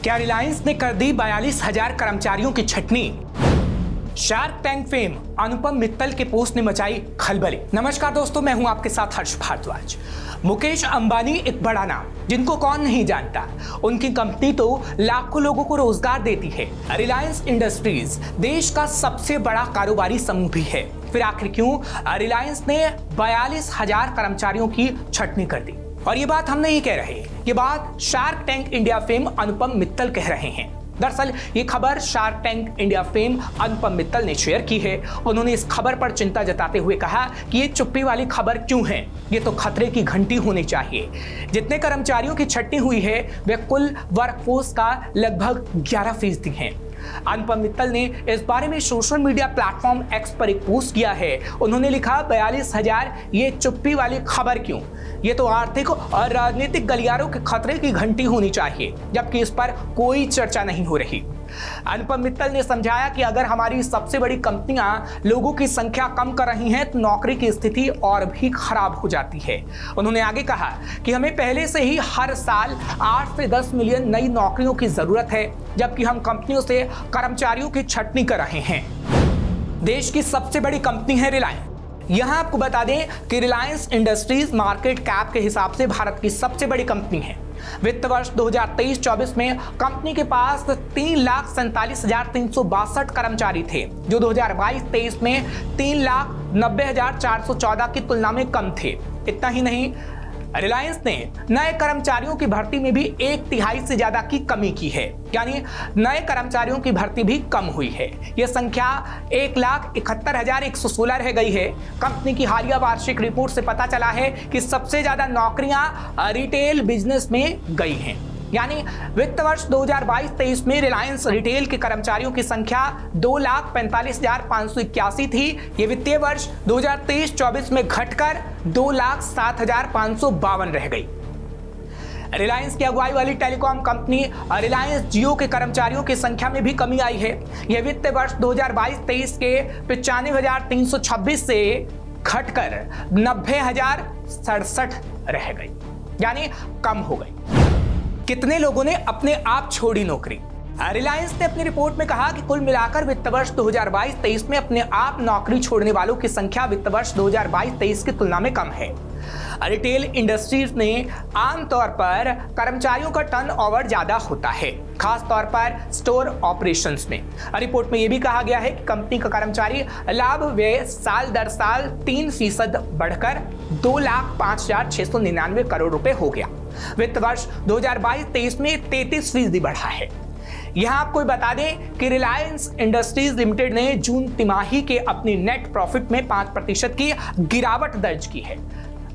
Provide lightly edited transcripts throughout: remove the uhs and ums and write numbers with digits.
क्या रिलायंस ने कर दी 42,000 कर्मचारियों की छटनी? Shark tank fame Anupam Mittal के पोस्ट ने मचाई खलबली। नमस्कार दोस्तों, मैं हूं आपके साथ हर्ष भारद्वाज। मुकेश अंबानी एक बड़ा नाम, जिनको कौन नहीं जानता। उनकी कंपनी तो लाखों लोगों को रोजगार देती है। रिलायंस इंडस्ट्रीज देश का सबसे बड़ा कारोबारी समूह भी है। फिर आखिर क्यों रिलायंस ने 42,000 कर्मचारियों की छटनी कर दी? और ये बात हम नहीं कह रहे, ये बात shark tank India fame Anupam Mittal कह रहे हैं। दरअसल ये खबर shark tank India fame Anupam Mittal ने शेयर की है। उन्होंने इस खबर पर चिंता जताते हुए कहा कि ये चुप्पी वाली खबर क्यों है, ये तो खतरे की घंटी होनी चाहिए। जितने कर्मचारियों की छटनी हुई है वे कुल वर्कफोर्स का लगभग 11% हैं। अनुपम मित्तल ने इस बारे में सोशल मीडिया प्लेटफॉर्म एक्स पर एक पोस्ट किया है। उन्होंने लिखा, 42,000 ये चुप्पी वाली खबर क्यों? ये तो आर्थिक और राजनीतिक गलियारों के खतरे की घंटी होनी चाहिए, जबकि इस पर कोई चर्चा नहीं हो रही। अनुपम मित्तल ने समझाया कि अगर हमारी सबसे बड़ी कंपनियां लोगों की संख्या कम कर रही हैं तो नौकरी की स्थिति और भी खराब हो जाती है। उन्होंने आगे कहा कि हमें पहले से ही हर साल 8 से 10 मिलियन नई नौकरियों की जरूरत है, जबकि हम कंपनियों से कर्मचारियों की छटनी कर रहे हैं। देश की सबसे बड़ी कंपनी है रिलायंस। यहां आपको बता दें कि रिलायंस इंडस्ट्रीज मार्केट कैप के हिसाब से भारत की सबसे बड़ी कंपनी है। वित्त वर्ष 2023-24 में कंपनी के पास 3,47,362 कर्मचारी थे, जो 2022-23 में 3,90,414 की तुलना में कम थे। इतना ही नहीं, रिलायंस ने नए कर्मचारियों की भर्ती में भी 1/3 से ज्यादा की कमी की है, यानी नए कर्मचारियों की भर्ती भी कम हुई है। यह संख्या 1,71,116 रह गई है। कंपनी की हालिया वार्षिक रिपोर्ट से पता चला है कि सबसे ज्यादा नौकरियां रिटेल बिजनेस में गई हैं। यानी वित्त वर्ष 2022-23 में रिलायंस रिटेल के कर्मचारियों की संख्या 2,45,581 थी। ये वित्तीय वर्ष 2023-24 में घटकर 2,07,552 रह गई। रिलायंस की अगुवाई वाली टेलीकॉम कंपनी रिलायंस जियो के कर्मचारियों की संख्या में भी कमी आई है। यह वित्तीय वर्ष 2022-23 के 95,326 से घटकर 90,067 रह गई, यानी कम हो गई। कितने लोगों ने अपने आप छोड़ी नौकरी? रिलायंस ने अपनी रिपोर्ट में कहा कि कुल मिलाकर वित्त वर्ष 2022-23 में अपने आप नौकरी छोड़ने वालों की संख्या वित्त वर्ष 2022-23 की तुलना में कम है। रिटेल इंडस्ट्रीज में आमतौर पर कर्मचारियों का टर्नओवर ज्यादा होता है, खास तौर पर स्टोर ऑपरेशंस में। रिपोर्ट में यह भी कहा गया है कि कंपनी का कर्मचारी लाभ व्यय साल दर साल 3% बढ़कर 2,05,699 करोड़ रुपए हो गया। वित्त वर्ष 2022-23 में 33% बढ़ा है। यहां आपको बता दें कि रिलायंस इंडस्ट्रीज लिमिटेड ने जून तिमाही के अपनी नेट प्रॉफिट में 5% की गिरावट दर्ज की है।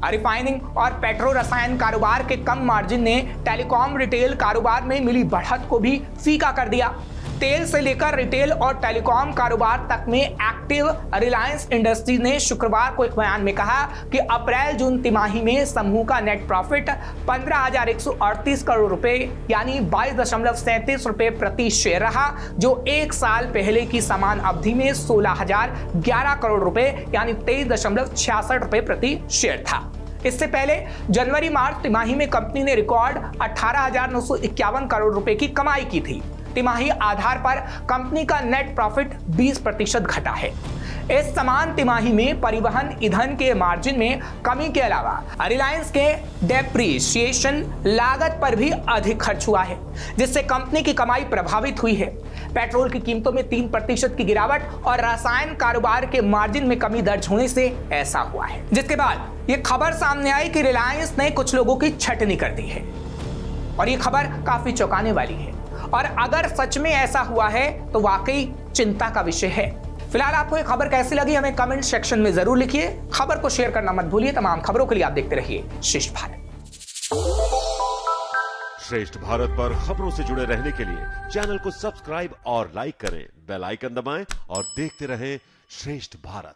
रिफाइनिंग और पेट्रो रसायन कारोबार के कम मार्जिन ने टेलीकॉम रिटेल कारोबार में मिली बढ़त को भी फीका कर दिया। तेल से लेकर रिटेल और टेलीकॉम कारोबार तक में एक्टिव रिलायंस इंडस्ट्रीज ने शुक्रवार को एक बयान में कहा कि अप्रैल जून तिमाही में समूह का नेट प्रॉफिट 15,138 करोड़ रुपए यानी 22.37 रुपए प्रति शेयर रहा, जो एक साल पहले की समान अवधि में 16,011 करोड़ रुपए यानी 23.66 रुपए प्रति शेयर था। इससे पहले जनवरी मार्च तिमाही में कंपनी ने रिकॉर्ड 18,951 करोड़ रुपए की कमाई की थी। तिमाही आधार पर कंपनी का नेट प्रॉफिट 20% घटा है। इस समान तिमाही में परिवहन ईंधन के मार्जिन में कमी के अलावा रिलायंस के डेप्रिसिएशन लागत पर भी अधिक खर्च हुआ है, जिससे कंपनी की कमाई प्रभावित हुई है। पेट्रोल की कीमतों में 3% की गिरावट और रसायन कारोबार के मार्जिन में कमी दर्ज होने से ऐसा हुआ है, जिसके बाद यह खबर सामने आई कि रिलायंस ने कुछ लोगों की छटनी कर दी है। और यह खबर काफी चौंकाने वाली है, और अगर सच में ऐसा हुआ है तो वाकई चिंता का विषय है। फिलहाल आपको ये खबर कैसी लगी हमें कमेंट सेक्शन में जरूर लिखिए। खबर को शेयर करना मत भूलिए। तमाम खबरों के लिए आप देखते रहिए श्रेष्ठ भारत। श्रेष्ठ भारत पर खबरों से जुड़े रहने के लिए चैनल को सब्सक्राइब और लाइक करें, बेल आइकन दबाएं और देखते रहें श्रेष्ठ भारत।